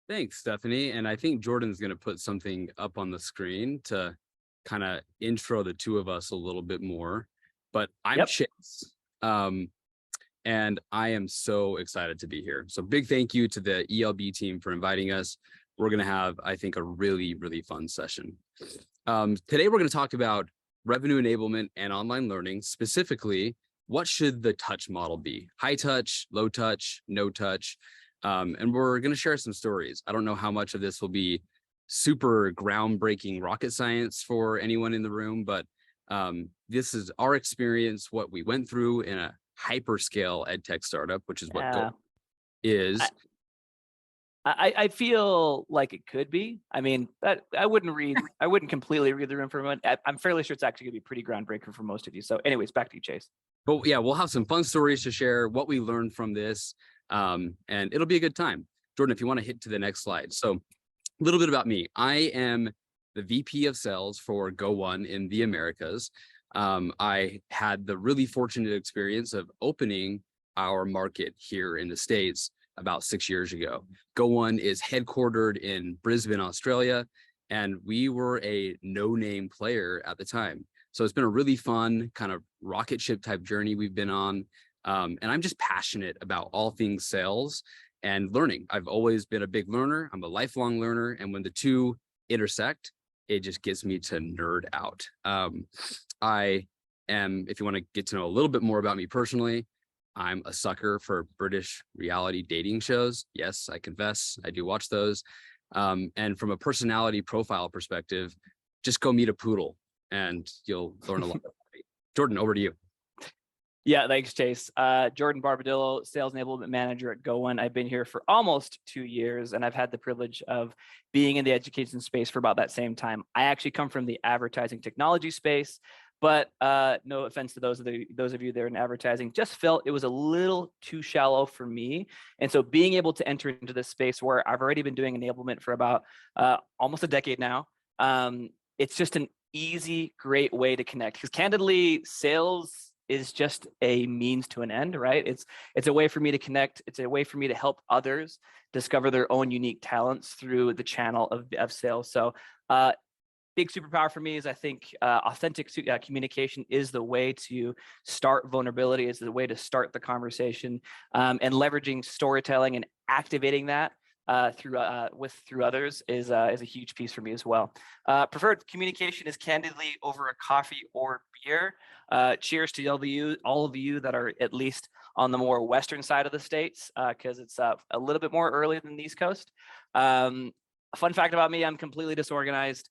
Thanks, Stephanie. And I think Jordan's going to put something up on the screen to kind of intro the two of us a little bit more. But I'm Yep. Chase, and I am so excited to be here. So big thank you to the ELB team for inviting us. We're going to have, I think, a really, really fun session. Today, we're going to talk about revenue enablement and online learning. Specifically, what should the touch model be? High touch, low touch, no touch. And we're going to share some stories. I don't know how much of this will be super groundbreaking rocket science for anyone in the room, but this is our experience, what we went through in a hyperscale ed tech startup, which is what Go is. I feel like it could be. I mean, I wouldn't completely read the room for a moment. I'm fairly sure it's actually gonna be pretty groundbreaking for most of you. So anyways, back to you, Chase. But yeah, we'll have some fun stories to share, what we learned from this, and it'll be a good time. Jordan, if you want to hit to the next slide. So a little bit about me. I am the VP of sales for Go1 in the Americas. I had the really fortunate experience of opening our market here in the States about 6 years ago. Go1 is headquartered in Brisbane, Australia, and we were a no-name player at the time. So it's been a really fun kind of rocket ship type journey we've been on. And I'm just passionate about all things sales and learning. I've always been a big learner. I'm a lifelong learner. And when the two intersect, it just gets me to nerd out. I am, if you want to get to know a little bit more about me personally, I'm a sucker for British reality dating shows. Yes, I confess, I do watch those. And from a personality profile perspective, just go meet a poodle and you'll learn a lot about me. Jordan, over to you. Yeah, thanks, Chase. Jordan Barbadillo, Sales Enablement Manager at Go1. I've been here for almost 2 years, and I've had the privilege of being in the education space for about that same time. I actually come from the advertising technology space, but no offense to those of you that are in advertising, just felt it was a little too shallow for me. And so being able to enter into this space where I've already been doing enablement for about almost a decade now, it's just an easy, great way to connect. Because candidly, sales is just a means to an end, right? It's a way for me to connect. It's a way for me to help others discover their own unique talents through the channel of sales. So big superpower for me is I think authentic communication is the way to start vulnerability, is the way to start the conversation, and leveraging storytelling and activating that through others is a huge piece for me as well. Preferred communication is candidly over a coffee or beer. Cheers to all of you that are at least on the more western side of the states, because it's a little bit more early than the East Coast. A fun fact about me: I'm completely disorganized,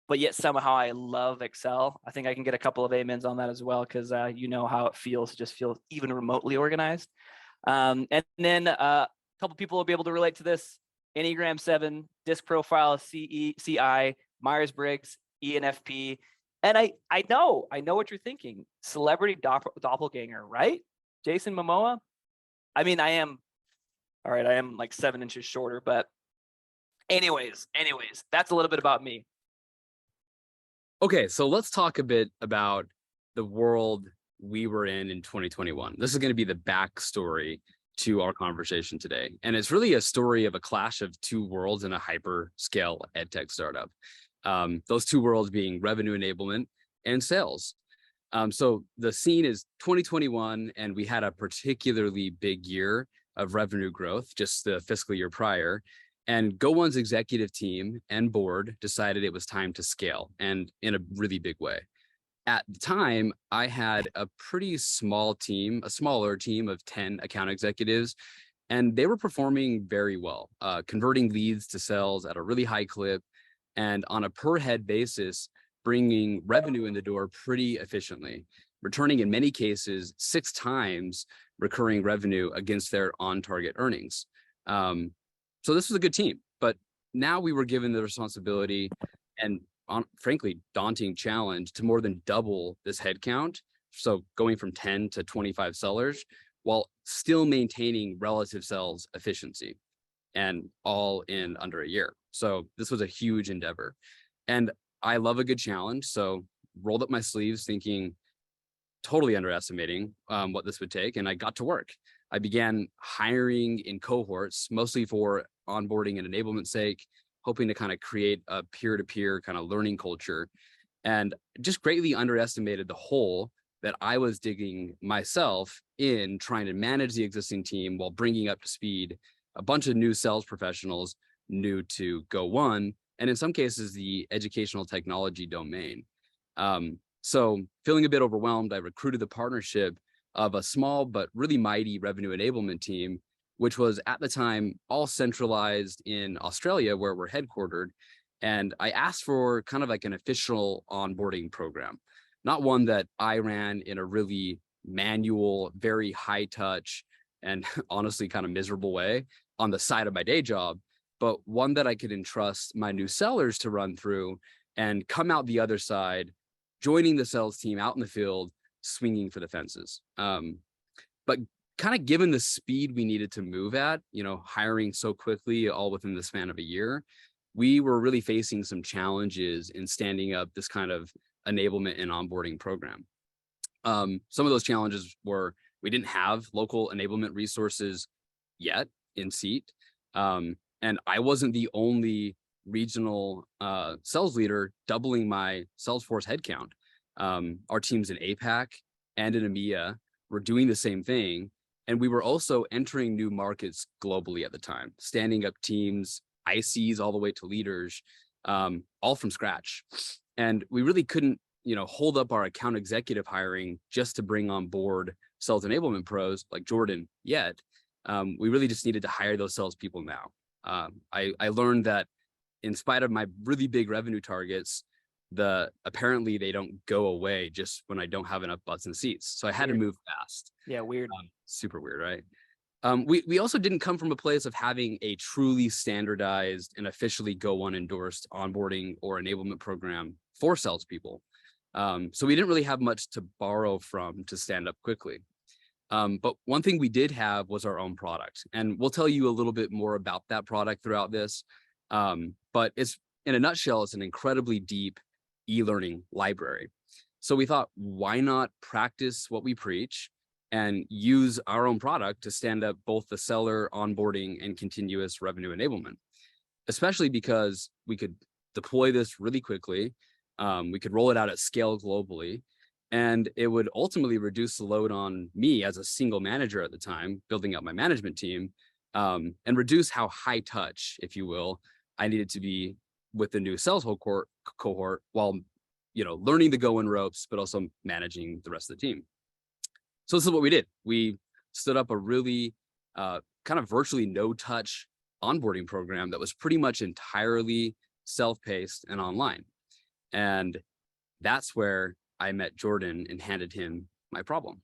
but yet somehow I love Excel. I think I can get a couple of amens on that as well, because you know how it feels to just feel even remotely organized. And then a couple people will be able to relate to this: Enneagram 7, DISC profile, CI, Myers-Briggs, ENFP. And I know what you're thinking. Celebrity doppelganger, right? Jason Momoa? I mean, I am like 7 inches shorter, but anyways, that's a little bit about me. Okay, so let's talk a bit about the world we were in 2021. This is going to be the backstory to our conversation today. And it's really a story of a clash of two worlds in a hyperscale edtech startup. Those two worlds being revenue enablement and sales. So the scene is 2021, and we had a particularly big year of revenue growth, just the fiscal year prior. And Go1's executive team and board decided it was time to scale, and in a really big way. At the time, I had a pretty small team, a smaller team of 10 account executives, and they were performing very well, converting leads to sales at a really high clip, and on a per head basis, bringing revenue in the door pretty efficiently, returning in many cases 6 times recurring revenue against their on-target earnings. So this was a good team, but now we were given the responsibility and frankly, daunting challenge to more than double this headcount. So going from 10 to 25 sellers while still maintaining relative sales efficiency, and all in under a year. So this was a huge endeavor, and I love a good challenge. So rolled up my sleeves thinking, totally underestimating what this would take. And I got to work. I began hiring in cohorts, mostly for onboarding and enablement sake, hoping to kind of create a peer-to-peer kind of learning culture, and just greatly underestimated the hole that I was digging myself in trying to manage the existing team while bringing up to speed a bunch of new sales professionals new to Go One, and in some cases, the educational technology domain. So feeling a bit overwhelmed, I recruited the partnership of a small but really mighty revenue enablement team, which was at the time all centralized in Australia, where we're headquartered. And I asked for kind of like an official onboarding program, not one that I ran in a really manual, very high touch, and honestly kind of miserable way on the side of my day job, but one that I could entrust my new sellers to run through and come out the other side, joining the sales team out in the field, swinging for the fences. But kind of given the speed we needed to move at, hiring so quickly, all within the span of a year, we were really facing some challenges in standing up this kind of enablement and onboarding program. Some of those challenges were we didn't have local enablement resources yet in seat. And I wasn't the only regional sales leader doubling my Salesforce headcount. Our teams in APAC and in EMEA were doing the same thing. And we were also entering new markets globally at the time, standing up teams, ICs, all the way to leaders, all from scratch. And we really couldn't, hold up our account executive hiring just to bring on board sales enablement pros like Jordan yet. We really just needed to hire those salespeople now. I learned that in spite of my really big revenue targets, apparently they don't go away just when I don't have enough butts and seats. So I had to move fast. Yeah, weird. Super weird, right? We also didn't come from a place of having a truly standardized and officially Go One endorsed onboarding or enablement program for salespeople. So we didn't really have much to borrow from to stand up quickly. But one thing we did have was our own product, and we'll tell you a little bit more about that product throughout this. But it's, in a nutshell, it's an incredibly deep e-learning library. So we thought, why not practice what we preach and use our own product to stand up both the seller onboarding and continuous revenue enablement, especially because we could deploy this really quickly. We could roll it out at scale globally, and it would ultimately reduce the load on me as a single manager at the time, building up my management team, and reduce how high touch, if you will, I needed to be with the new sales cohort while, learning the Go One ropes, but also managing the rest of the team. So this is what we did. We stood up a really kind of virtually no touch onboarding program that was pretty much entirely self-paced and online. And that's where I met Jordan and handed him my problem.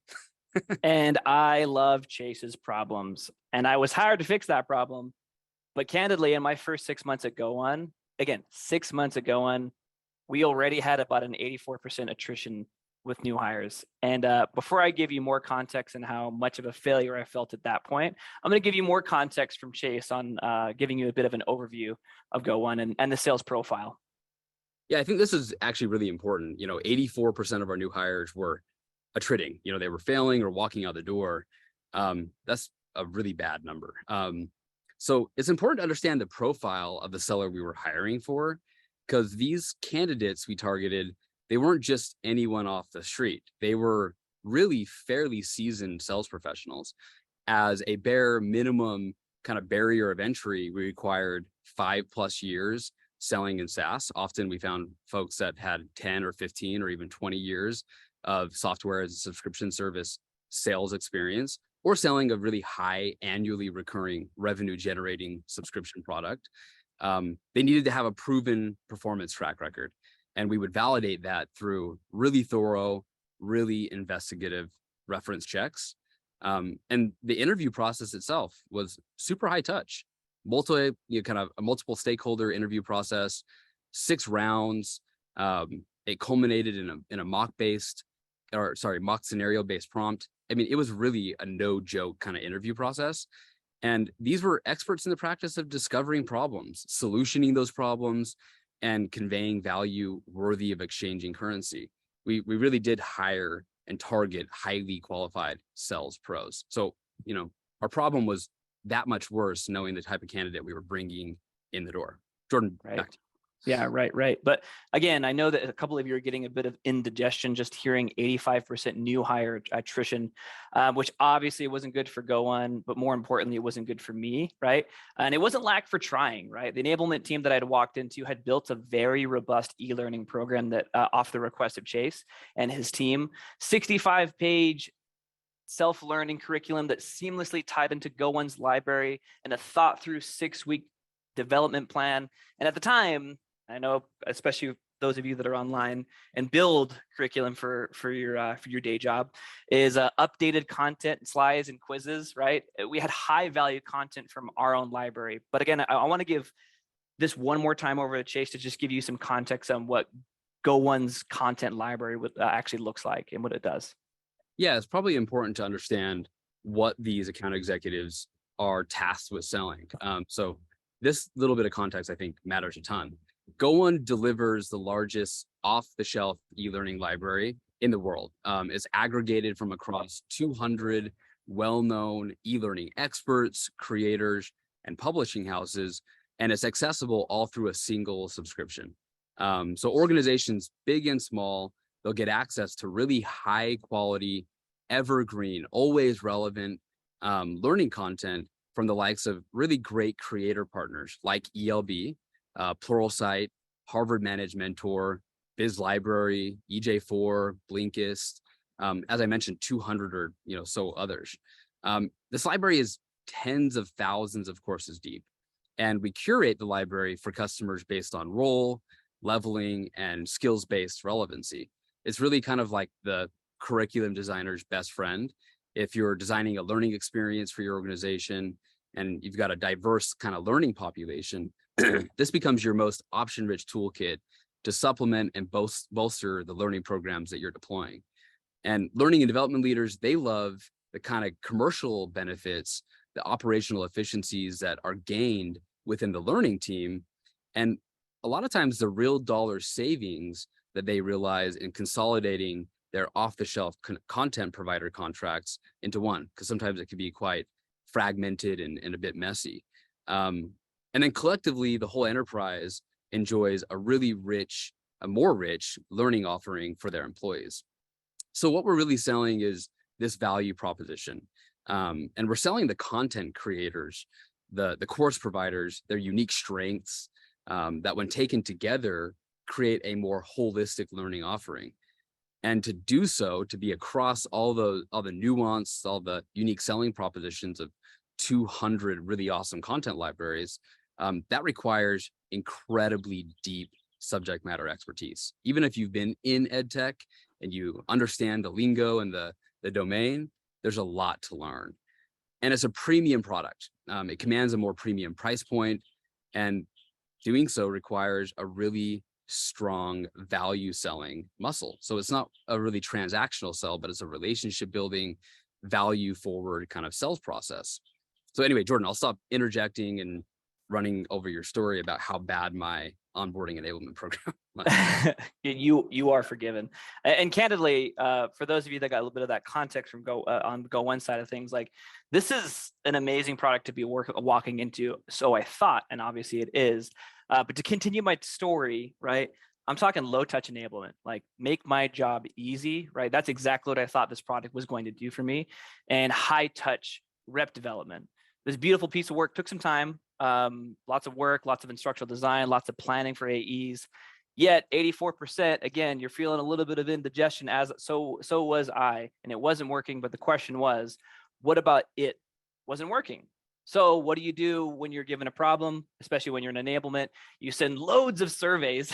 And I love Chase's problems. And I was hired to fix that problem. But candidly, in my first 6 months at Go One, again, 6 months at Go One, we already had about an 84% attrition with new hires. And before I give you more context on how much of a failure I felt at that point, I'm going to give you more context from Chase on giving you a bit of an overview of Go One and the sales profile. Yeah, I think this is actually really important. 84% of our new hires were attriting. They were failing or walking out the door. That's a really bad number. So it's important to understand the profile of the seller we were hiring for, because these candidates we targeted, they weren't just anyone off the street. They were really fairly seasoned sales professionals. As a bare minimum kind of barrier of entry, we required 5+ years selling in SaaS. Often we found folks that had 10 or 15 or even 20 years of software as a subscription service sales experience, or selling a really high annually recurring revenue generating subscription product. They needed to have a proven performance track record. And we would validate that through really thorough, really investigative reference checks. And the interview process itself was super high touch. Kind of a multiple stakeholder interview process, 6 rounds. It culminated in a mock scenario based prompt. I mean, it was really a no joke kind of interview process. And these were experts in the practice of discovering problems, solutioning those problems, and conveying value worthy of exchanging currency. We really did hire and target highly qualified sales pros. So, our problem was that much worse knowing the type of candidate we were bringing in the door. Jordan, Right. back to Yeah, right. But again, I know that a couple of you are getting a bit of indigestion just hearing 85% new hire attrition, which obviously wasn't good for GoOne, but more importantly, it wasn't good for me, right? And it wasn't lack for trying, right? The enablement team that I'd walked into had built a very robust e-learning program that off the request of Chase and his team, 65-page self-learning curriculum that seamlessly tied into GoOne's library and a thought through 6-week development plan. And at the time, I know, especially those of you that are online and build curriculum for your day job, is updated content, slides, and quizzes. Right? We had high value content from our own library. But again, I want to give this one more time over to Chase to just give you some context on what GoOne's content library actually looks like and what it does. Yeah, it's probably important to understand what these account executives are tasked with selling. So this little bit of context, I think, matters a ton. GoOne delivers the largest off-the-shelf e-learning library in the world. It's aggregated from across 200 well-known e-learning experts, creators, and publishing houses, and it's accessible all through a single subscription. So organizations big and small, they'll get access to really high quality, evergreen, always relevant learning content from the likes of really great creator partners like ELB, Pluralsight, Harvard Managed Mentor, Biz Library, EJ4, Blinkist, as I mentioned, 200 or so others. This library is tens of thousands of courses deep, and we curate the library for customers based on role, leveling, and skills-based relevancy. It's really kind of like the curriculum designer's best friend. If you're designing a learning experience for your organization and you've got a diverse kind of learning population, this becomes your most option-rich toolkit to supplement and bolster the learning programs that you're deploying. And learning and development leaders, they love the kind of commercial benefits, the operational efficiencies that are gained within the learning team. And a lot of times the real dollar savings that they realize in consolidating their off-the-shelf content provider contracts into one, because sometimes it can be quite fragmented and a bit messy. And then collectively, the whole enterprise enjoys a really rich, a more rich learning offering for their employees. So what we're really selling is this value proposition. And we're selling the content creators, the course providers, their unique strengths that when taken together, create a more holistic learning offering. And to do so, to be across all the nuance, all the unique selling propositions of 200 really awesome content libraries, that requires incredibly deep subject matter expertise. Even if you've been in ed tech and you understand the lingo and the domain, there's a lot to learn. And it's a premium product. It commands a more premium price point, and doing so requires a really strong value selling muscle. So it's not a really transactional sell, but it's a relationship building, value forward kind of sales process. So anyway, Jordan, I'll stop interjecting and running over your story about how bad my onboarding enablement program was. You are forgiven. And candidly, for those of you that got a little bit of that context from on the GoOne side of things, like this is an amazing product to be walking into. So I thought, and obviously it is. But to continue my story, right? I'm talking low touch enablement, like make my job easy, right? That's exactly what I thought this product was going to do for me. And high touch rep development. This beautiful piece of work took some time, lots of work, lots of instructional design, lots of planning for AEs. Yet 84%, again, you're feeling a little bit of indigestion, as so was I, and it wasn't working. But the question was, what about it wasn't working? So what do you do when you're given a problem, especially when you're in enablement? You send loads of surveys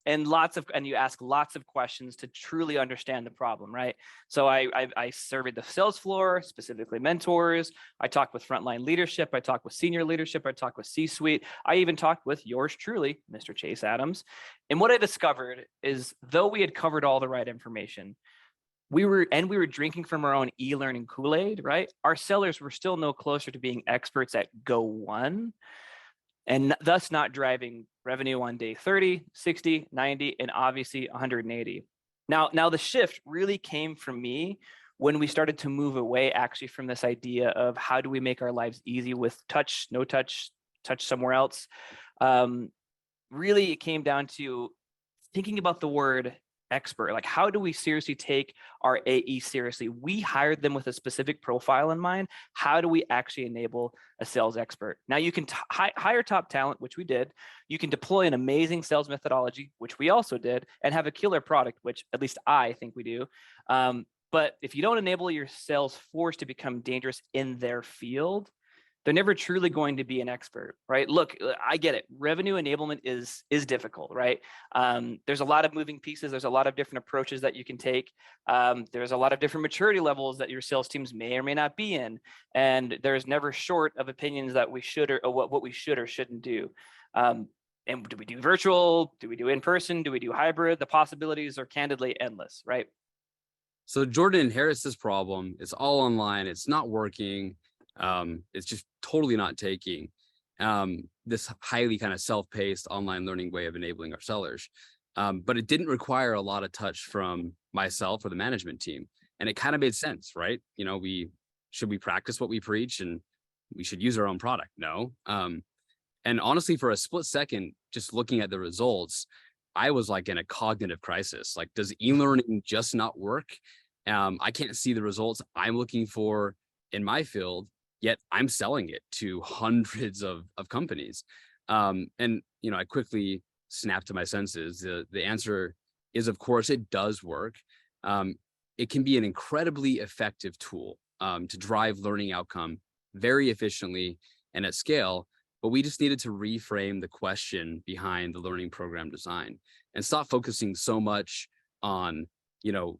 and you ask lots of questions to truly understand the problem, right? So I surveyed the sales floor, specifically mentors. I talked with frontline leadership. I talked with senior leadership. I talked with C-suite. I even talked with yours truly, Mr. Chase Adams. And what I discovered is, though we had covered all the right information, we were drinking from our own e-learning Kool-Aid, right? Our sellers were still no closer to being experts at GoOne, and thus not driving revenue on day 30, 60, 90, and obviously 180. Now the shift really came from me when we started to move away actually from this idea of how do we make our lives easy with touch, no touch, touch somewhere else. Really, it came down to thinking about the word expert. Like, how do we seriously take our AE seriously? We hired them with a specific profile in mind. How do we actually enable a sales expert? Now, you can hire top talent, which we did. You can deploy an amazing sales methodology, which we also did, and have a killer product, which at least I think we do. But if you don't enable your sales force to become dangerous in their field, they're never truly going to be an expert, right? Look, I get it. Revenue enablement is difficult, right? There's a lot of moving pieces. There's a lot of different approaches that you can take. There's a lot of different maturity levels that your sales teams may or may not be in. And there's never short of opinions that we should or what we should or shouldn't do. And do we do virtual? Do we do in person? Do we do hybrid? The possibilities are candidly endless, right? So Jordan inherits this problem. It's all online. It's not working. It's just totally not taking this highly kind of self-paced online learning way of enabling our sellers. But it didn't require a lot of touch from myself or the management team. And it kind of made sense, right? You know, should we practice what we preach and we should use our own product? No. And honestly, for a split second, just looking at the results, I was like in a cognitive crisis. Like, does e-learning just not work? I can't see the results I'm looking for in my field, yet I'm selling it to hundreds of companies. And, you know, I quickly snapped to my senses. The answer is, of course, it does work. It can be an incredibly effective tool to drive learning outcome very efficiently and at scale. But we just needed to reframe the question behind the learning program design and stop focusing so much on, you know,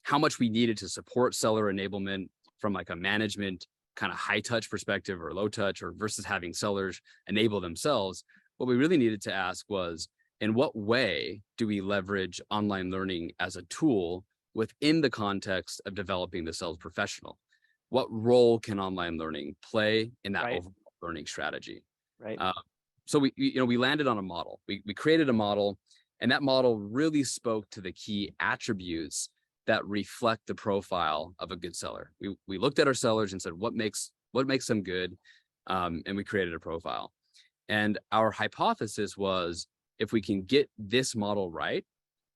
how much we needed to support seller enablement from like a management kind of high touch perspective or low touch, or versus having sellers enable themselves. What we really needed to ask was, in what way do we leverage online learning as a tool within the context of developing the sales professional? What role can online learning play in that overall learning strategy? Right. So we landed on a model. We created a model, and that model really spoke to the key attributes that reflect the profile of a good seller. We looked at our sellers and said, what makes them good? And we created a profile. And our hypothesis was, if we can get this model right,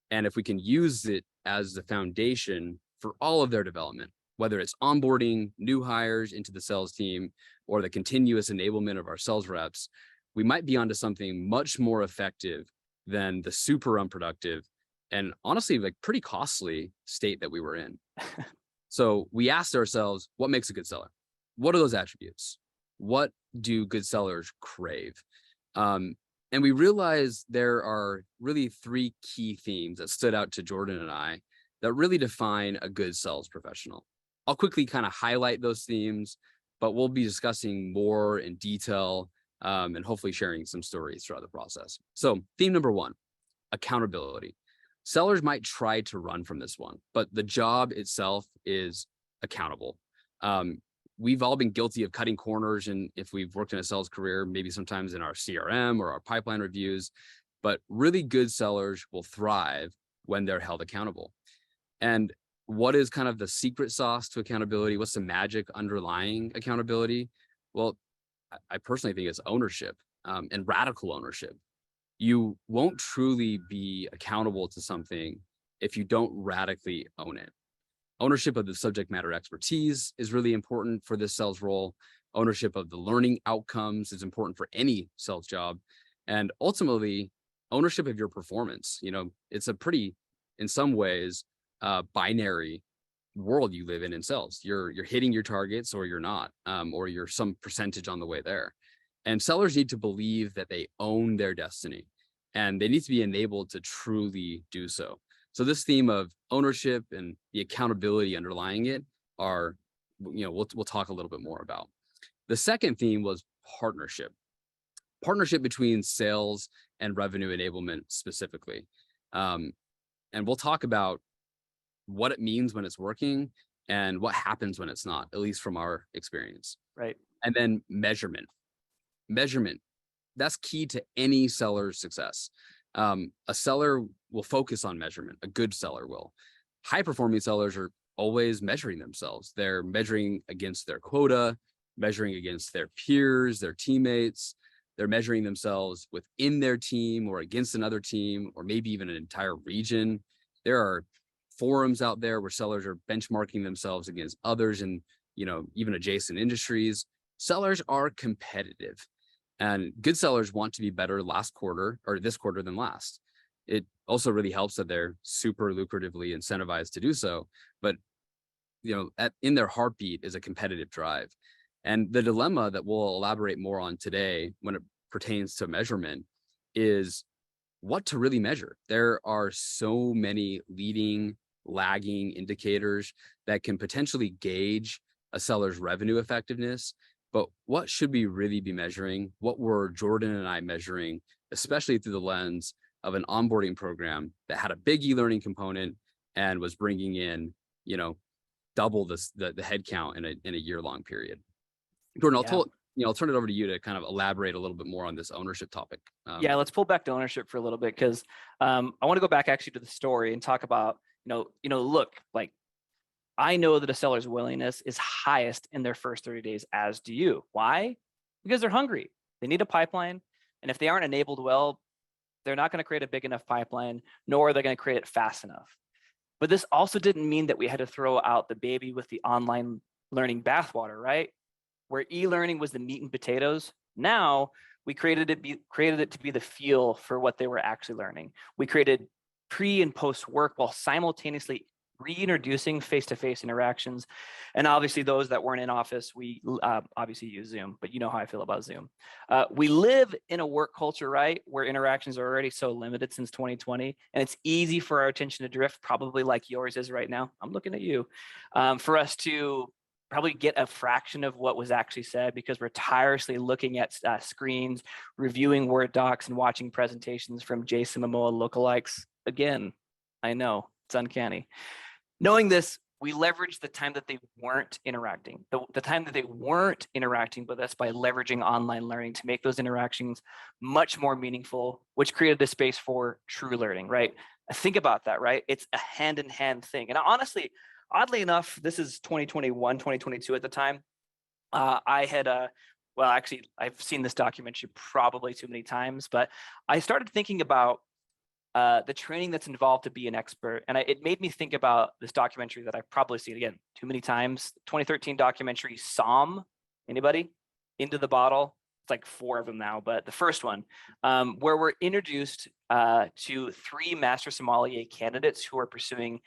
and if we can use it as the foundation for all of their development, whether it's onboarding new hires into the sales team or the continuous enablement of our sales reps, we might be onto something much more effective than the super unproductive and honestly, like pretty costly state that we were in. So we asked ourselves, what makes a good seller? What are those attributes? What do good sellers crave? And we realized there are really three key themes that stood out to Jordan and I that really define a good sales professional. I'll quickly kind of highlight those themes, but we'll be discussing more in detail and hopefully sharing some stories throughout the process. So theme number one, accountability. Sellers might try to run from this one, but the job itself is accountable. We've all been guilty of cutting corners, and if we've worked in a sales career, maybe sometimes in our CRM or our pipeline reviews, but really good sellers will thrive when they're held accountable. And what is kind of the secret sauce to accountability? What's the magic underlying accountability? Well, I personally think it's ownership and radical ownership. You won't truly be accountable to something if you don't radically own it. Ownership of the subject matter expertise is really important for this sales role. Ownership of the learning outcomes is important for any sales job. And ultimately, ownership of your performance. You know, it's a pretty, in some ways, binary world you live in sales. You're hitting your targets or you're not, or you're some percentage on the way there. And sellers need to believe that they own their destiny, and they need to be enabled to truly do so. So this theme of ownership and the accountability underlying it are, you know, we'll talk a little bit more about. The second theme was partnership. Partnership between sales and revenue enablement specifically. And we'll talk about what it means when it's working and what happens when it's not, at least from our experience. Right. And then measurement. Measurement, that's key to any seller's success. A seller will focus on measurement. A good seller will. High-performing sellers are always measuring themselves. They're measuring against their quota, measuring against their peers, their teammates. They're measuring themselves within their team or against another team, or maybe even an entire region. There are forums out there where sellers are benchmarking themselves against others in, even adjacent industries. Sellers are competitive, and good sellers want to be better last quarter or this quarter than last. It also really helps that they're super lucratively incentivized to do so. But in their heartbeat is a competitive drive. And the dilemma that we'll elaborate more on today when it pertains to measurement is what to really measure. There are so many leading, lagging indicators that can potentially gauge a seller's revenue effectiveness. But what should we really be measuring? What were Jordan and I measuring, especially through the lens of an onboarding program that had a big e-learning component and was bringing in, double the headcount in a year-long period? Jordan, Yeah. I'll turn it over to you to kind of elaborate a little bit more on this ownership topic. Yeah, let's pull back to ownership for a little bit, because I want to go back actually to the story and talk about, look, like, I know that a seller's willingness is highest in their first 30 days, as do you. Why? Because they're hungry. They need a pipeline. And if they aren't enabled well, they're not going to create a big enough pipeline, nor are they going to create it fast enough. But this also didn't mean that we had to throw out the baby with the online learning bathwater, right? Where e-learning was the meat and potatoes. Now we created it to be the fuel for what they were actually learning. We created pre and post work while simultaneously reintroducing face-to-face interactions. And obviously those that weren't in office, we obviously use Zoom, but you know how I feel about Zoom. We live in a work culture, right, where interactions are already so limited since 2020, and it's easy for our attention to drift, probably like yours is right now. I'm looking at you, for us to probably get a fraction of what was actually said because we're tirelessly looking at screens, reviewing Word docs, and watching presentations from Jason Momoa lookalikes. Again, I know, it's uncanny. Knowing this, we leveraged the time that they weren't interacting, the time that they weren't interacting with us by leveraging online learning to make those interactions much more meaningful, which created the space for true learning, right? Think about that, right? It's a hand-in-hand thing. And honestly, oddly enough, this is 2021, 2022 at the time. I had, well, actually, I've seen this documentary probably too many times, but I started thinking about the training that's involved to be an expert. And it made me think about this documentary that I've probably seen, again, too many times. 2013 documentary, Psalm. Anybody? Into the Bottle. It's like 4 of them now, but the first one, where we're introduced to 3 master sommelier candidates who are pursuing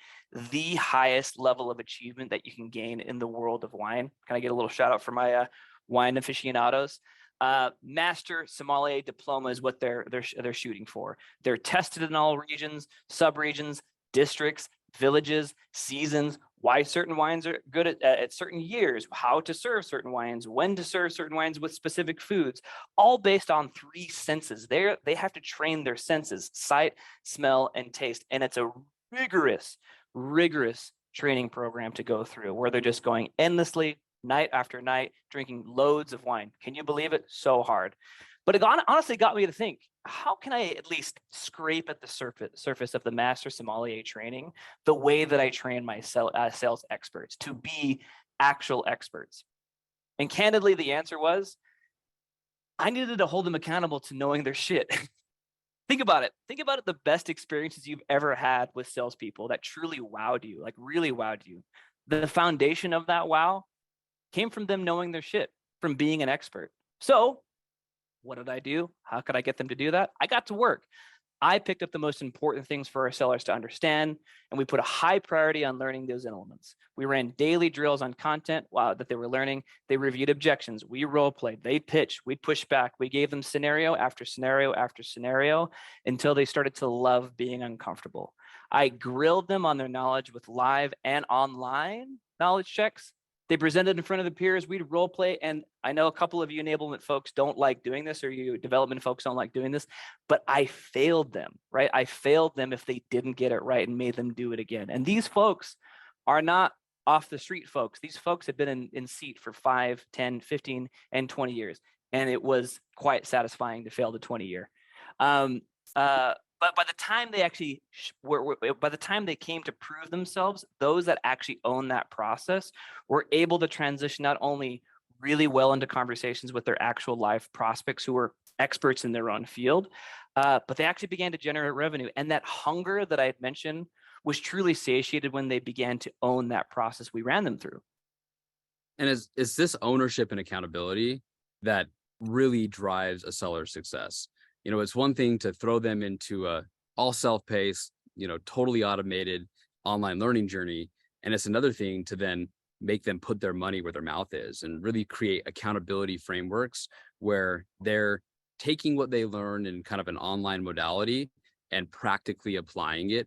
the highest level of achievement that you can gain in the world of wine. Can I get a little shout out for my wine aficionados? Master sommelier diploma is what they're shooting for. They're tested in all regions, sub-regions, districts, villages, seasons, why certain wines are good at certain years, how to serve certain wines, when to serve certain wines with specific foods, all based on 3 senses. They have to train their senses: sight, smell, and taste. And it's a rigorous training program to go through, where they're just going endlessly, night after night, drinking loads of wine. Can you believe it? So hard. But it honestly got me to think, how can I at least scrape at the surface of the master sommelier training the way that I train my sales experts to be actual experts? And candidly, the answer was, I needed to hold them accountable to knowing their shit. Think about it. Think about it. The best experiences you've ever had with salespeople that truly wowed you, like really wowed you. The foundation of that wow came from them knowing their shit, from being an expert. So what did I do? How could I get them to do that? I got to work. I picked up the most important things for our sellers to understand, and we put a high priority on learning those elements. We ran daily drills on content that they were learning. They reviewed objections. We role played. They pitched. We pushed back. We gave them scenario after scenario after scenario until they started to love being uncomfortable. I grilled them on their knowledge with live and online knowledge checks. They presented in front of the peers. We'd role play. And I know a couple of you enablement folks don't like doing this, or you development folks don't like doing this, but I failed them, right? I failed them if they didn't get it right and made them do it again. And these folks are not off the street folks. These folks have been in seat for 5, 10, 15, and 20 years. And it was quite satisfying to fail the 20 year. But by the time they actually by the time they came to prove themselves, those that actually own that process were able to transition not only really well into conversations with their actual live prospects who were experts in their own field, but they actually began to generate revenue. And that hunger that I had mentioned was truly satiated when they began to own that process we ran them through. And is this ownership and accountability that really drives a seller's success? It's one thing to throw them into a all self-paced, totally automated online learning journey. And it's another thing to then make them put their money where their mouth is and really create accountability frameworks where they're taking what they learned in kind of an online modality and practically applying it,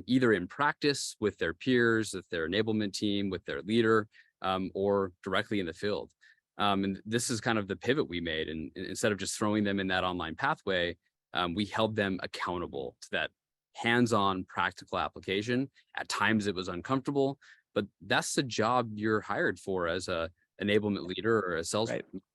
either in practice with their peers, with their enablement team, with their leader, or directly in the field. And this is kind of the pivot we made. And instead of just throwing them in that online pathway, we held them accountable to that hands-on practical application. At times it was uncomfortable, but that's the job you're hired for as a enablement leader or a sales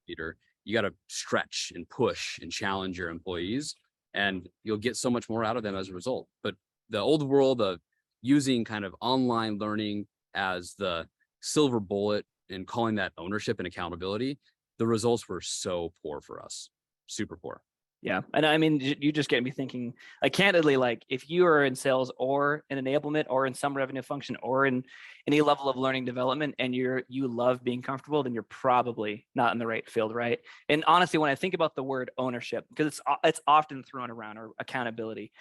leader. You got to stretch and push and challenge your employees, and you'll get so much more out of them as a result. But the old world of using kind of online learning as the silver bullet and calling that ownership and accountability, the results were so poor for us, super poor. Yeah. And I mean, you just get me thinking, like, candidly, like if you are in sales or in enablement or in some revenue function or in any level of learning development and you love being comfortable, then you're probably not in the right field, right? And honestly, when I think about the word ownership, because it's often thrown around, or accountability,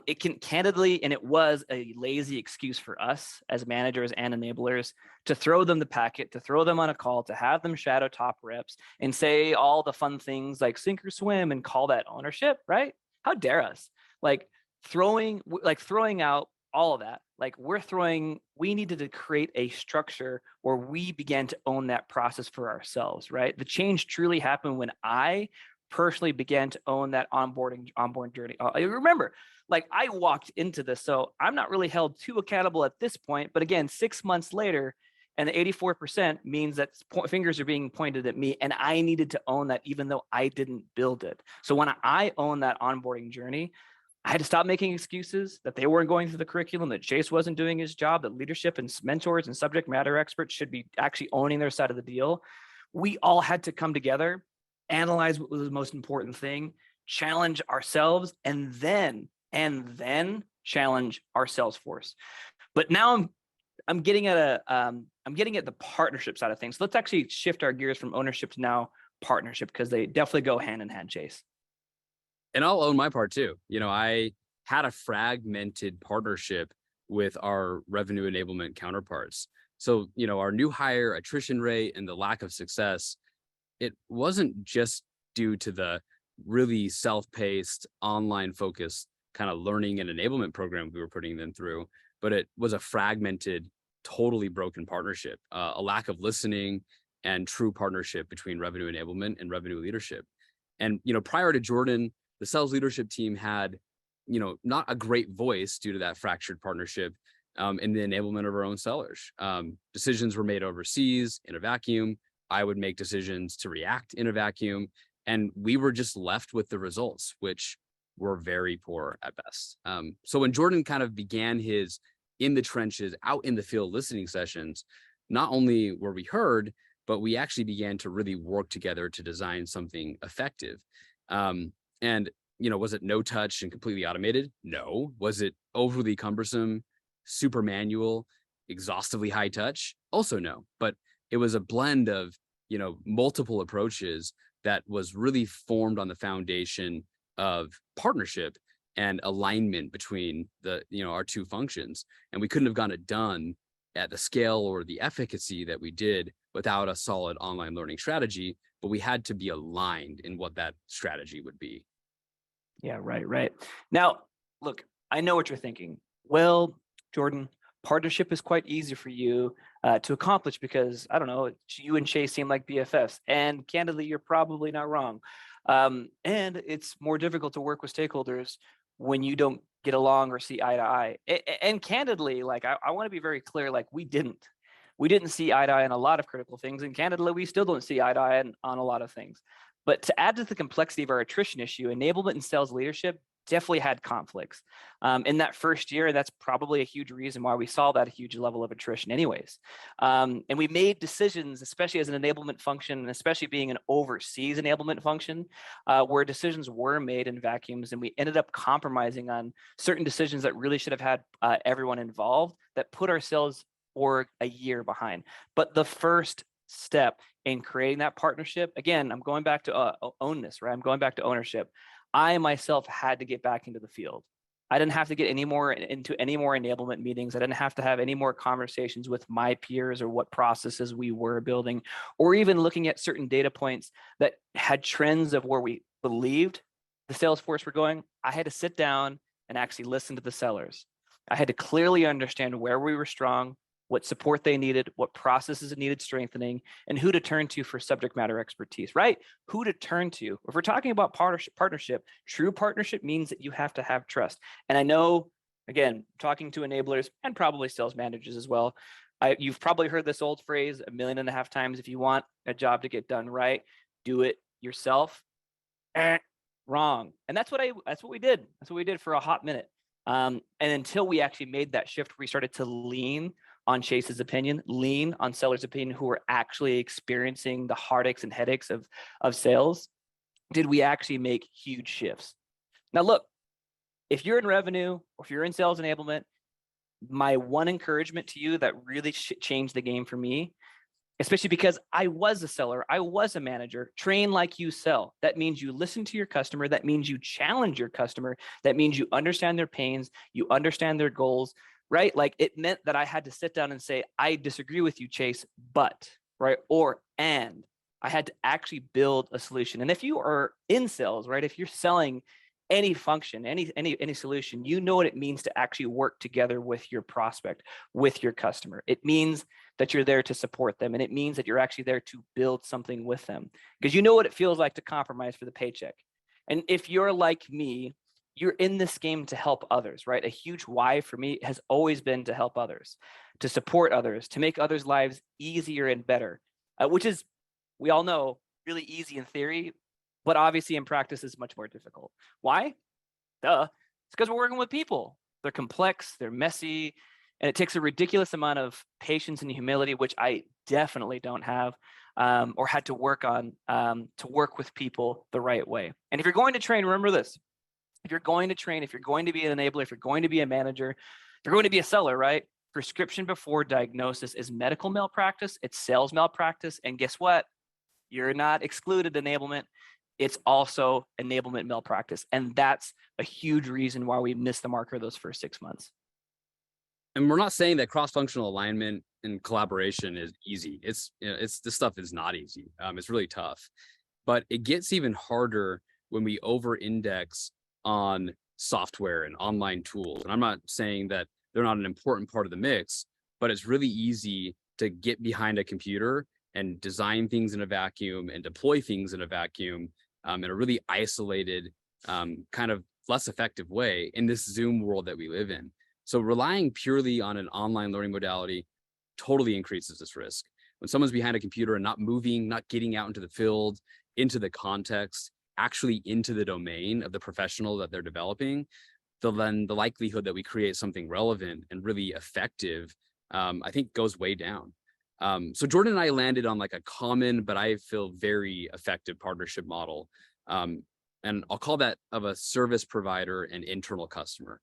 it can candidly, and it was a lazy excuse for us as managers and enablers to throw them the packet, to throw them on a call, to have them shadow top reps and say all the fun things like sink or swim and call that ownership, right? How dare us? Like throwing out all of that. Like we needed to create a structure where we began to own that process for ourselves, right? The change truly happened when I personally began to own that onboarding journey. I remember, like, I walked into this, so I'm not really held too accountable at this point. But again, 6 months later, and the 84% means that fingers are being pointed at me, and I needed to own that even though I didn't build it. So when I owned that onboarding journey, I had to stop making excuses that they weren't going through the curriculum, that Chase wasn't doing his job, that leadership and mentors and subject matter experts should be actually owning their side of the deal. We all had to come together, analyze what was the most important thing, challenge ourselves, and then challenge our sales force. But now I'm getting at the partnership side of things. So let's actually shift our gears from ownership to now partnership, because they definitely go hand in hand, Chase. And I'll own my part too. I had a fragmented partnership with our revenue enablement counterparts. So, our new hire attrition rate and the lack of success, it wasn't just due to the really self-paced, online focused kind of learning and enablement program we were putting them through, but it was a fragmented, totally broken partnership, a lack of listening and true partnership between revenue enablement and revenue leadership. And, prior to Jordan, the sales leadership team had, not a great voice due to that fractured partnership in the enablement of our own sellers. Decisions were made overseas in a vacuum. I would make decisions to react in a vacuum. And we were just left with the results, which were very poor at best. So when Jordan kind of began his in the trenches, out in the field listening sessions, not only were we heard, but we actually began to really work together to design something effective. And, was it no touch and completely automated? No. Was it overly cumbersome, super manual, exhaustively high touch? Also no. But it was a blend of, multiple approaches that was really formed on the foundation of partnership and alignment between our two functions. And we couldn't have gotten it done at the scale or the efficacy that we did without a solid online learning strategy, but we had to be aligned in what that strategy would be. Yeah, right. Now, look, I know what you're thinking. Well, Jordan, partnership is quite easy for you to accomplish because, I don't know, you and Chase seem like BFFs. And candidly, you're probably not wrong. And it's more difficult to work with stakeholders when you don't get along or see eye to eye. And candidly, like, I want to be very clear, like, we didn't see eye to eye on a lot of critical things. And candidly, we still don't see eye to eye on a lot of things. But to add to the complexity of our attrition issue, enablement and sales leadership definitely had conflicts. In that first year, that's probably a huge reason why we saw that huge level of attrition anyways. And we made decisions, especially as an enablement function, and especially being an overseas enablement function, where decisions were made in vacuums, and we ended up compromising on certain decisions that really should have had everyone involved, that put our sales org a year behind. But the first step in creating that partnership, again, I'm going back to own this, right? I'm going back to ownership. I myself had to get back into the field. I didn't have to get into any more enablement meetings. I didn't have to have any more conversations with my peers or what processes we were building, or even looking at certain data points that had trends of where we believed the sales force were going. I had to sit down and actually listen to the sellers. I had to clearly understand where we were strong, what support they needed, what processes needed strengthening, and who to turn to for subject matter expertise, right? Who to turn to. If we're talking about partnership, true partnership means that you have to have trust. And I know, again, talking to enablers and probably sales managers as well, you've probably heard this old phrase 1.5 million times: if you want a job to get done right, do it yourself. Wrong. And that's what we did. That's what we did for a hot minute. And until we actually made that shift, we started to lean on Chase's opinion, lean on sellers' opinion, who were actually experiencing the heartaches and headaches of sales, did we actually make huge shifts. Now, look, if you're in revenue or if you're in sales enablement, my one encouragement to you that really changed the game for me, especially because I was a seller, I was a manager, train like you sell. That means you listen to your customer. That means you challenge your customer. That means you understand their pains, you understand their goals, right? Like, it meant that I had to sit down and say, I disagree with you, Chase, but, right? And I had to actually build a solution. And if you are in sales, right? If you're selling any function, any solution, you know what it means to actually work together with your prospect, with your customer. It means that you're there to support them. And it means that you're actually there to build something with them, because you know what it feels like to compromise for the paycheck. And if you're like me, you're in this game to help others, right? A huge why for me has always been to help others, to support others, to make others' lives easier and better, which is, we all know, really easy in theory, but obviously in practice is much more difficult. Why? Duh. It's because we're working with people. They're complex, they're messy, and it takes a ridiculous amount of patience and humility, which I definitely don't have, or had to work on, to work with people the right way. And if you're going to train, remember this: if you're going to train, if you're going to be an enabler, if you're going to be a manager, if you're going to be a seller, right? Prescription before diagnosis is medical malpractice, it's sales malpractice, and guess what? You're not excluded enablement. It's also enablement malpractice. And that's a huge reason why we missed the marker those first 6 months. And we're not saying that cross-functional alignment and collaboration is easy. It's this stuff is not easy. It's really tough, but it gets even harder when we over-index on software and online tools. And I'm not saying that they're not an important part of the mix, but it's really easy to get behind a computer and design things in a vacuum and deploy things in a vacuum, in a really isolated, kind of less effective way in this Zoom world that we live in. So relying purely on an online learning modality totally increases this risk. When someone's behind a computer and not moving, not getting out into the field, into the context, actually into the domain of the professional that they're developing, then the likelihood that we create something relevant and really effective, I think, goes way down. So Jordan and I landed on like a common, but I feel very effective partnership model. And I'll call that of a service provider and internal customer.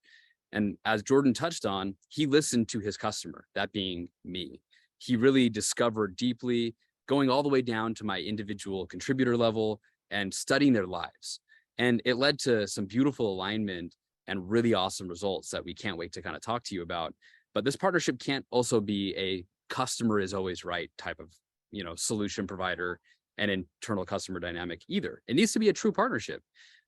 And as Jordan touched on, he listened to his customer, that being me. He really discovered deeply, going all the way down to my individual contributor level and studying their lives. And it led to some beautiful alignment and really awesome results that we can't wait to kind of talk to you about. But this partnership can't also be a customer is always right type of, solution provider and internal customer dynamic either. It needs to be a true partnership.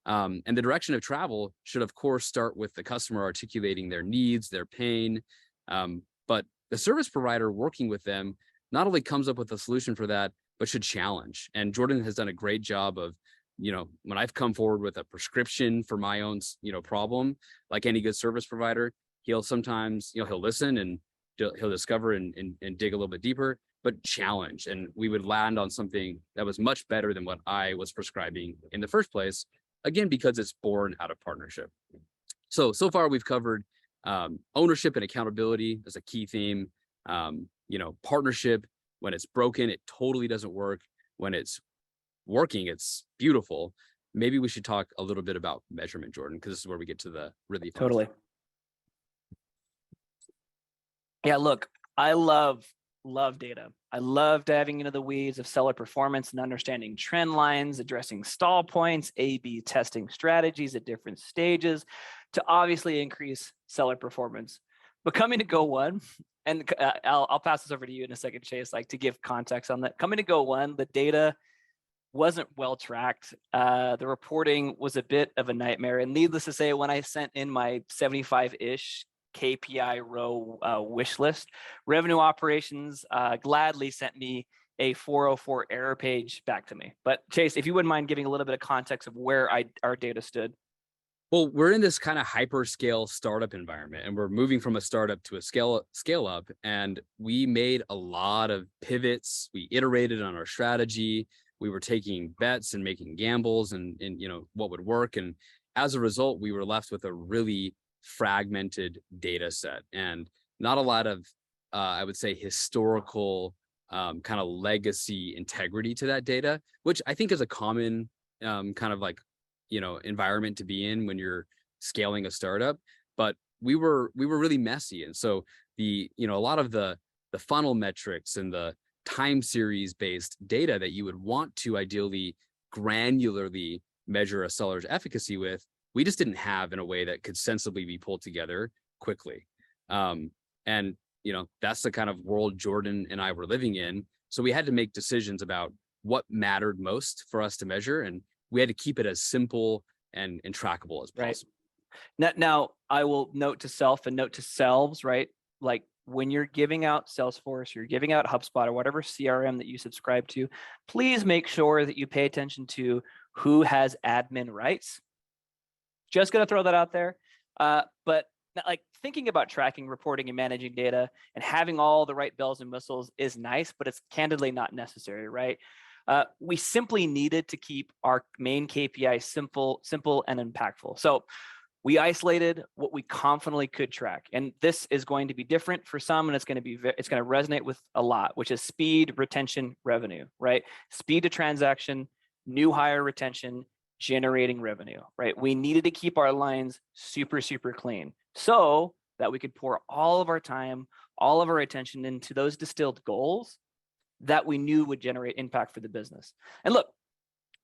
And the direction of travel should, of course, start with the customer articulating their needs, their pain. But the service provider working with them not only comes up with a solution for that, but should challenge. And Jordan has done a great job of, when I've come forward with a prescription for my own, problem, like any good service provider, he'll sometimes, he'll listen and he'll discover and dig a little bit deeper, but challenge. And we would land on something that was much better than what I was prescribing in the first place. again, because it's born out of partnership. So far we've covered ownership and accountability as a key theme. Partnership, when it's broken, it totally doesn't work. When it's working, it's beautiful. Maybe we should talk a little bit about measurement, Jordan, because this is where we get to the really fun Totally. stuff. Yeah, look, I love data. I love diving into the weeds of seller performance and understanding trend lines, addressing stall points, A/B testing strategies at different stages to obviously increase seller performance. But coming to Go One, and I'll pass this over to you in a second, Chase, like to give context on that. Coming to Go One, the data wasn't well tracked. The reporting was a bit of a nightmare. And needless to say, when I sent in my 75-ish KPI row wish list, revenue operations gladly sent me a 404 error page back to me. But Chase, if you wouldn't mind giving a little bit of context of where our data stood. Well, we're in this kind of hyperscale startup environment, and we're moving from a startup to a scale up. And we made a lot of pivots. We iterated on our strategy. We were taking bets and making gambles and what would work. And as a result, we were left with a really fragmented data set and not a lot of, I would say, historical kind of legacy integrity to that data, which I think is a common kind of like environment to be in when you're scaling a startup. But we were really messy, and so a lot of the funnel metrics and the time series based data that you would want to ideally granularly measure a seller's efficacy with, we just didn't have in a way that could sensibly be pulled together quickly. And that's the kind of world Jordan and I were living in. So we had to make decisions about what mattered most for us to measure, and we had to keep it as simple and trackable as possible. Right. Now, I will note to self and note to selves, right? Like when you're giving out Salesforce, you're giving out HubSpot or whatever CRM that you subscribe to, please make sure that you pay attention to who has admin rights. Just going to throw that out there. But like thinking about tracking, reporting, and managing data and having all the right bells and whistles is nice, but it's candidly not necessary, right? We simply needed to keep our main KPI simple and impactful. So we isolated what we confidently could track. And this is going to be different for some, and it's going to resonate with a lot, which is speed, retention, revenue, right? Speed to transaction, new hire retention, generating revenue, right? We needed to keep our lines super, super clean so that we could pour all of our time, all of our attention into those distilled goals that we knew would generate impact for the business. And look,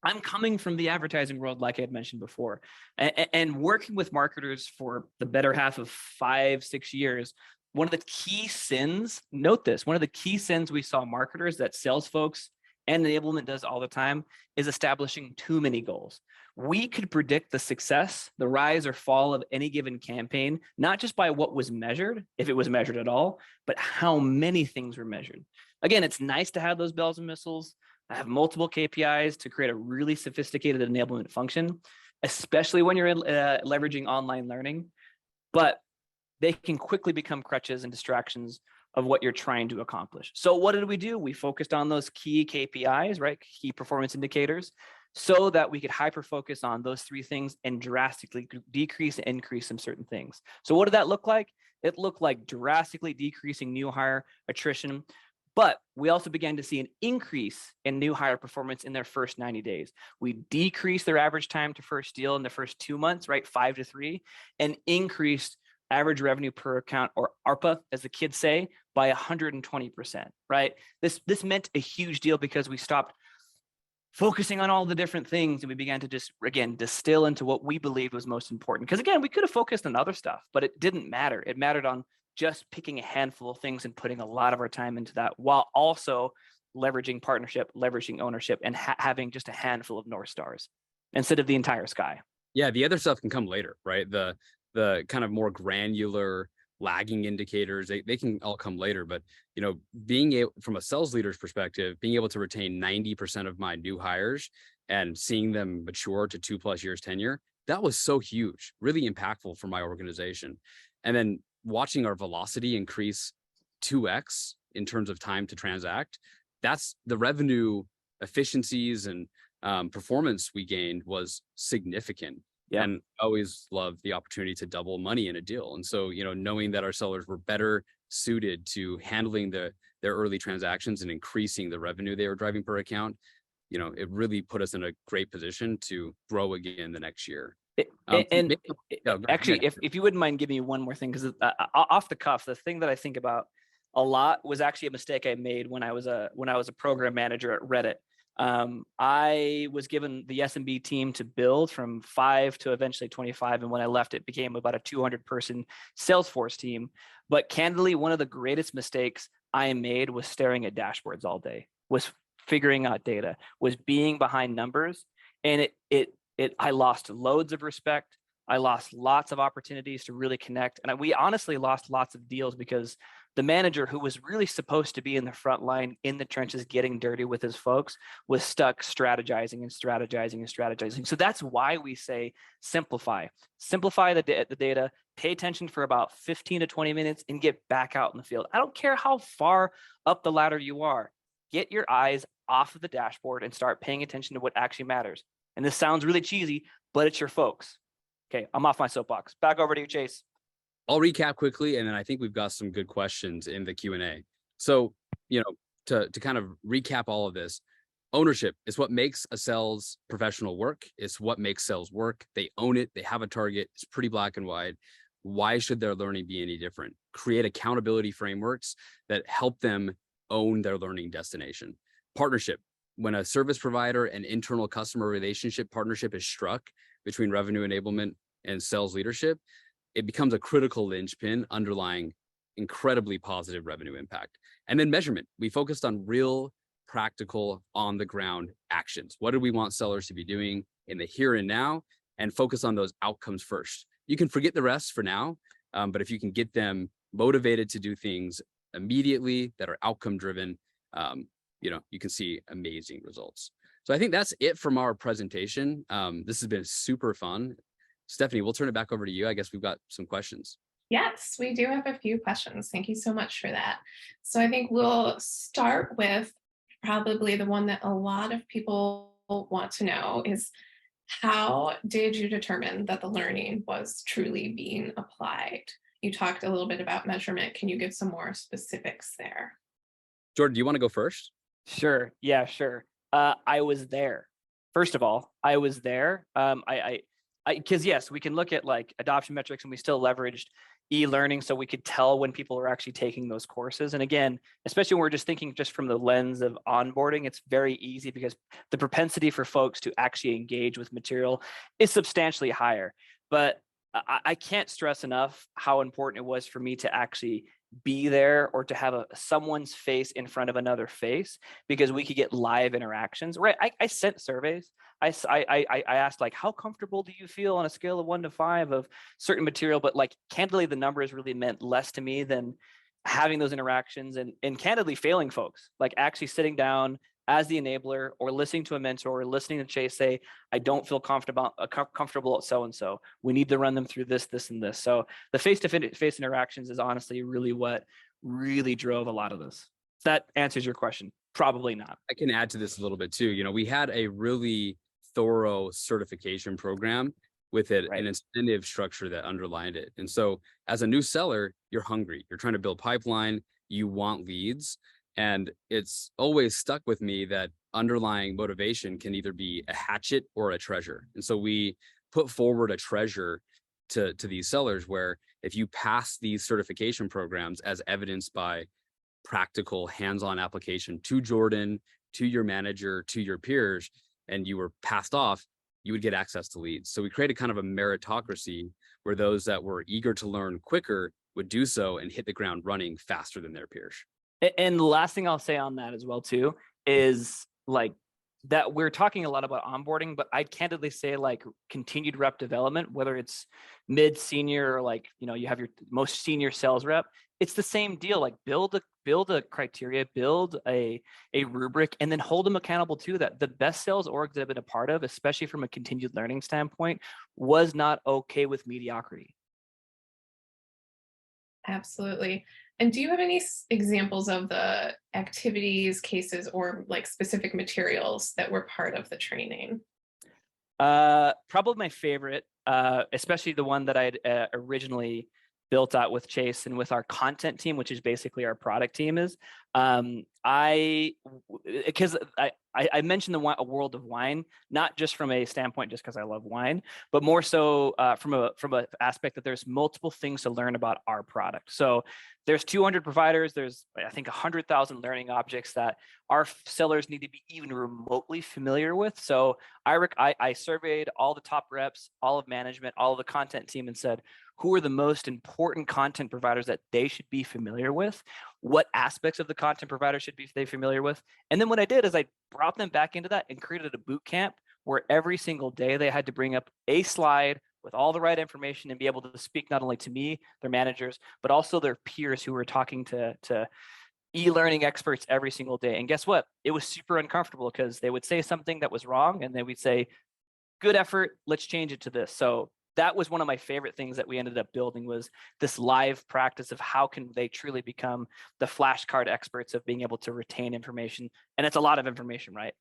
I'm coming from the advertising world, like I had mentioned before, and working with marketers for the better half of 5-6 years. One of the key sins, note this, one of the key sins we saw marketers that sales folks and enablement does all the time is establishing too many goals. We could predict the success, the rise or fall of any given campaign, not just by what was measured, if it was measured at all, but how many things were measured. Again, it's nice to have those bells and whistles. I have multiple KPIs to create a really sophisticated enablement function, especially when you're leveraging online learning, but they can quickly become crutches and distractions of what you're trying to accomplish. So what did we do? We focused on those key KPIs, right? Key performance indicators, so that we could hyper focus on those three things and drastically decrease and increase some certain things. So what did that look like? It looked like drastically decreasing new hire attrition, but we also began to see an increase in new hire performance in their first 90 days. We decreased their average time to first deal in the first 2 months, right? 5 to 3, and increased average revenue per account, or ARPA, as the kids say, by 120%, right? This meant a huge deal because we stopped focusing on all the different things and we began to just, again, distill into what we believed was most important. Because again, we could have focused on other stuff, but it didn't matter. It mattered on just picking a handful of things and putting a lot of our time into that, while also leveraging partnership, leveraging ownership, and having just a handful of North Stars instead of the entire sky. Yeah, the other stuff can come later, right? The kind of more granular lagging indicators, they can all come later. But being able, from a sales leader's perspective, being able to retain 90% of my new hires and seeing them mature to 2+ years tenure, that was so huge, really impactful for my organization. And then watching our velocity increase 2x in terms of time to transact, that's the revenue efficiencies and performance we gained was significant. Yep. And I always loved the opportunity to double money in a deal. And so, knowing that our sellers were better suited to handling their early transactions and increasing the revenue they were driving per account, it really put us in a great position to grow again the next year. Actually, if you wouldn't mind giving me one more thing, because off the cuff, the thing that I think about a lot was actually a mistake I made when I was a program manager at Reddit. I was given the SMB team to build from 5 to eventually 25, and when I left, it became about a 200-person Salesforce team. But candidly, one of the greatest mistakes I made was staring at dashboards all day, was figuring out data, was being behind numbers, and I lost loads of respect. I lost lots of opportunities to really connect. And we honestly lost lots of deals because the manager, who was really supposed to be in the front line, in the trenches, getting dirty with his folks, was stuck strategizing and strategizing and strategizing. So that's why we say simplify the data, pay attention for about 15 to 20 minutes and get back out in the field. I don't care how far up the ladder you are. Get your eyes off of the dashboard and start paying attention to what actually matters. And this sounds really cheesy, but it's your folks. Okay, I'm off my soapbox. Back over to you, Chase. I'll recap quickly, and then I think we've got some good questions in the Q&A. So, to kind of recap all of this, ownership is what makes a sales professional work. It's what makes sales work. They own it. They have a target. It's pretty black and white. Why should their learning be any different? Create accountability frameworks that help them own their learning destination. Partnership. When a service provider and internal customer relationship partnership is struck between revenue enablement and sales leadership, it becomes a critical linchpin underlying incredibly positive revenue impact. And then measurement. We focused on real, practical, on the ground actions. What do we want sellers to be doing in the here and now, and focus on those outcomes first. You can forget the rest for now, but if you can get them motivated to do things immediately that are outcome driven, you can see amazing results. So I think that's it from our presentation. This has been super fun. Stephanie, we'll turn it back over to you. I guess we've got some questions. Yes, we do have a few questions. Thank you so much for that. So I think we'll start with probably the one that a lot of people want to know is, how did you determine that the learning was truly being applied? You talked a little bit about measurement. Can you give some more specifics there? Jordan, do you want to go first? Sure. Yeah, sure. I was there. First of all, I was there. Because yes, we can look at like adoption metrics, and we still leveraged e-learning, so we could tell when people are actually taking those courses. And again, especially when we're just thinking just from the lens of onboarding, it's very easy because the propensity for folks to actually engage with material is substantially higher. But I can't stress enough how important it was for me to actually be there, or to have someone's face in front of another face, because we could get live interactions. Right? I sent surveys. I asked, like, how comfortable do you feel on a scale of 1 to 5 of certain material? But like, candidly, the numbers really meant less to me than having those interactions, and candidly failing folks, like actually sitting down as the enabler, or listening to a mentor, or listening to Chase say, I don't feel comfortable at so-and-so. We need to run them through this, this, and this. So the face-to-face interactions is honestly really what really drove a lot of this. That answers your question. Probably not. I can add to this a little bit too. We had a really thorough certification program with it, Right. An incentive structure that underlined it. And so as a new seller, you're hungry. You're trying to build pipeline. You want leads. And it's always stuck with me that underlying motivation can either be a hatchet or a treasure. And so we put forward a treasure to these sellers, where if you pass these certification programs as evidenced by practical hands-on application to Jordan, to your manager, to your peers, and you were passed off, you would get access to leads. So we created kind of a meritocracy where those that were eager to learn quicker would do so and hit the ground running faster than their peers. And the last thing I'll say on that as well too is, like, that we're talking a lot about onboarding, but I'd candidly say, like, continued rep development, whether it's mid, senior, or like, you have your most senior sales rep, it's the same deal. Like, build a criteria, build a rubric, and then hold them accountable to that. The best sales orgs that I've been a part of, especially from a continued learning standpoint, was not okay with mediocrity. Absolutely. And do you have any examples of the activities, cases, or like specific materials that were part of the training? Probably my favorite, especially the one that I had originally built out with Chase and with our content team, which is basically our product team, is because I mentioned a world of wine, not just from a standpoint just because I love wine, but more so from a aspect that there's multiple things to learn about our product. So there's 200 providers. There's, I think, 100,000 learning objects that our sellers need to be even remotely familiar with. So I surveyed all the top reps, all of management, all of the content team, and said, who are the most important content providers that they should be familiar with? What aspects of the content provider should be they familiar with? And then what I did is I brought them back into that and created a boot camp where every single day they had to bring up a slide with all the right information and be able to speak not only to me, their managers, but also their peers who were talking to e-learning experts every single day. And guess what? It was super uncomfortable because they would say something that was wrong and then we'd say, good effort, let's change it to this. So that was one of my favorite things that we ended up building, was this live practice of how can they truly become the flashcard experts of being able to retain information. And it's a lot of information, right?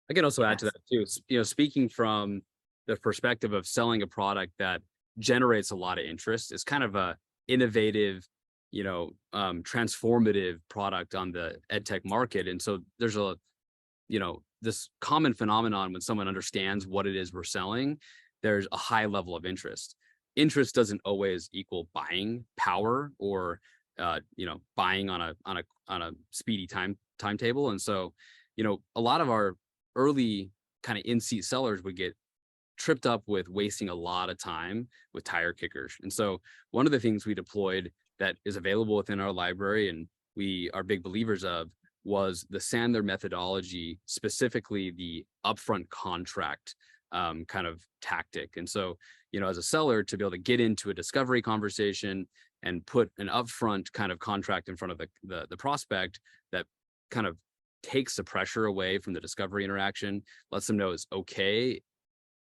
I can also add to Yes. that too. Speaking from the perspective of selling a product that generates a lot of interest, is kind of a innovative, transformative product on the ed tech market. And so there's this common phenomenon when someone understands what it is we're selling, there's a high level of interest. Interest doesn't always equal buying power or buying on a speedy timetable. And so, a lot of our early kind of in-seat sellers would get tripped up with wasting a lot of time with tire kickers. And so one of the things we deployed that is available within our library and we are big believers of was the Sandler methodology, specifically the upfront contract kind of tactic. And so, as a seller, to be able to get into a discovery conversation and put an upfront kind of contract in front of the prospect that kind of takes the pressure away from the discovery interaction, lets them know it's okay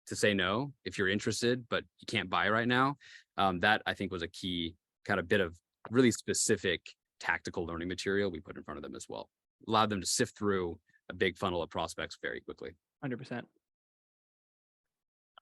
to say no if you're interested, but you can't buy right now. That I think was a key kind of bit of really specific tactical learning material we put in front of them as well. Allowed them to sift through a big funnel of prospects very quickly. 100%.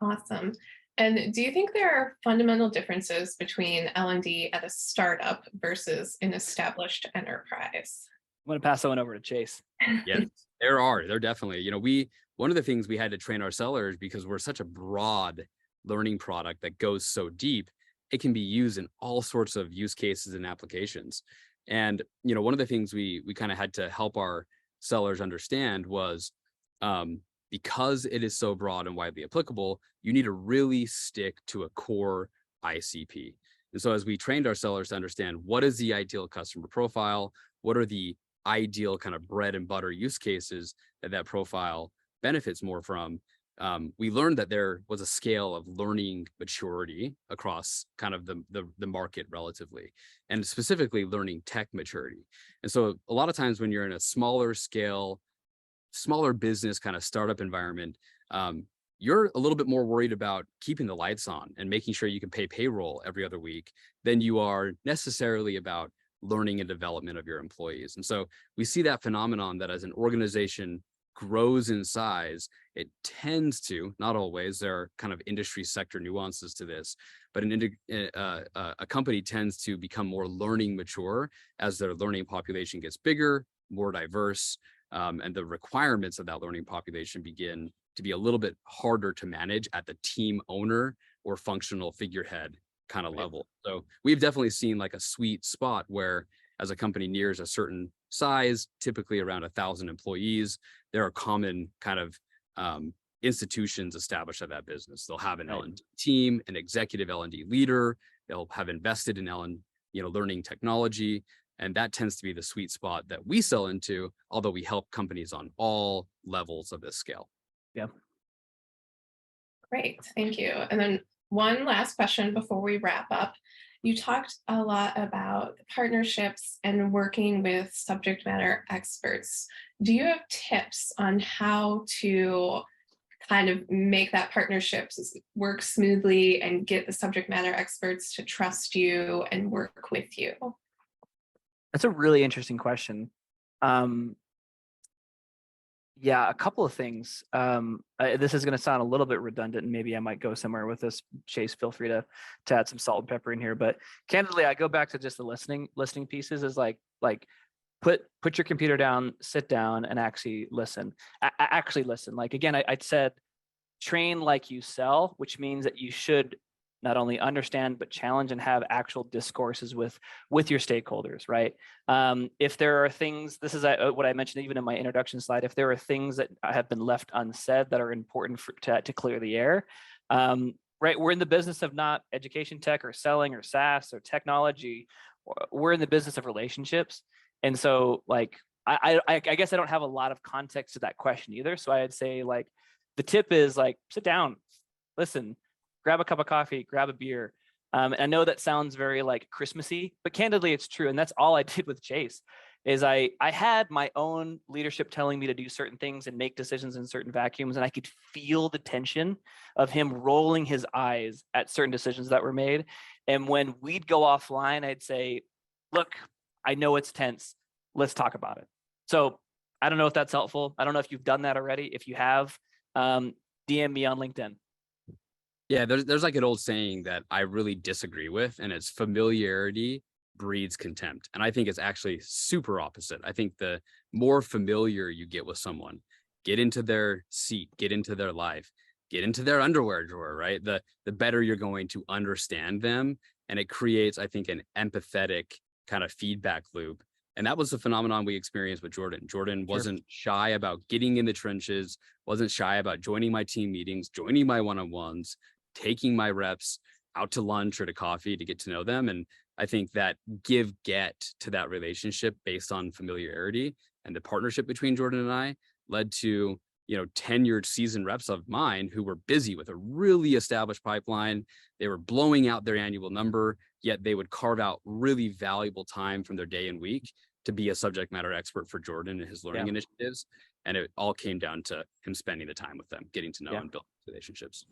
Awesome. And do you think there are fundamental differences between L&D at a startup versus an established enterprise? I'm going to pass that one over to Chase. Yes, there definitely, one of the things we had to train our sellers, because we're such a broad learning product that goes so deep, it can be used in all sorts of use cases and applications. And, one of the things we kind of had to help our sellers understand was, because it is so broad and widely applicable, you need to really stick to a core ICP. And so as we trained our sellers to understand what is the ideal customer profile, what are the ideal kind of bread and butter use cases that profile benefits more from, we learned that there was a scale of learning maturity across kind of the market relatively, and specifically learning tech maturity. And so a lot of times when you're in a smaller scale, smaller business kind of startup environment, you're a little bit more worried about keeping the lights on and making sure you can pay payroll every other week than you are necessarily about learning and development of your employees. And so we see that phenomenon that as an organization grows in size, it tends to, not always, there are kind of industry sector nuances to this, but a company tends to become more learning mature as their learning population gets bigger, more diverse, and the requirements of that learning population begin to be a little bit harder to manage at the team owner or functional figurehead kind of level. So we've definitely seen like a sweet spot where, as a company nears a certain size, typically around 1,000 employees, there are common kind of institutions established at that business. They'll have an L&D team, an executive L&D leader. They'll have invested in learning technology. And that tends to be the sweet spot that we sell into, although we help companies on all levels of this scale. Yeah. Great, thank you. And then one last question before we wrap up. You talked a lot about partnerships and working with subject matter experts. Do you have tips on how to kind of make that partnership work smoothly and get the subject matter experts to trust you and work with you? That's a really interesting question. Yeah, a couple of things. This is going to sound a little bit redundant, and maybe I might go somewhere with this. Chase, feel free to add some salt and pepper in here. But candidly, I go back to just the listening pieces. Is like put your computer down, sit down, and actually listen. Actually listen. Like again, I said, train like you sell, which means that you should not only understand but challenge and have actual discourses with your stakeholders, right? If there are things, this is what I mentioned even in my introduction slide, if there are things that have been left unsaid that are important to clear the air, right? We're in the business of not education tech or selling or SaaS or technology. We're in the business of relationships. And so like, I guess I don't have a lot of context to that question either. So I'd say like, the tip is like, sit down, listen, grab a cup of coffee, grab a beer. And I know that sounds very like Christmassy, but candidly, it's true. And that's all I did with Chase is I had my own leadership telling me to do certain things and make decisions in certain vacuums. And I could feel the tension of him rolling his eyes at certain decisions that were made. And when we'd go offline, I'd say, look, I know it's tense. Let's talk about it. So I don't know if that's helpful. I don't know if you've done that already. If you have, DM me on LinkedIn. Yeah, there's like an old saying that I really disagree with, and it's familiarity breeds contempt. And I think it's actually super opposite. I think the more familiar you get with someone, get into their seat, get into their life, get into their underwear drawer, right? The better you're going to understand them. And it creates, I think, an empathetic kind of feedback loop. And that was the phenomenon we experienced with Jordan. Jordan wasn't shy about getting in the trenches, wasn't shy about joining my team meetings, joining my one-on-ones, taking my reps out to lunch or to coffee to get to know them. And I think that get to that relationship based on familiarity and the partnership between Jordan and I led to, tenured seasoned reps of mine who were busy with a really established pipeline. They were blowing out their annual number, yet they would carve out really valuable time from their day and week to be a subject matter expert for Jordan and his learning initiatives. And it all came down to him spending the time with them, getting to know and build relationships.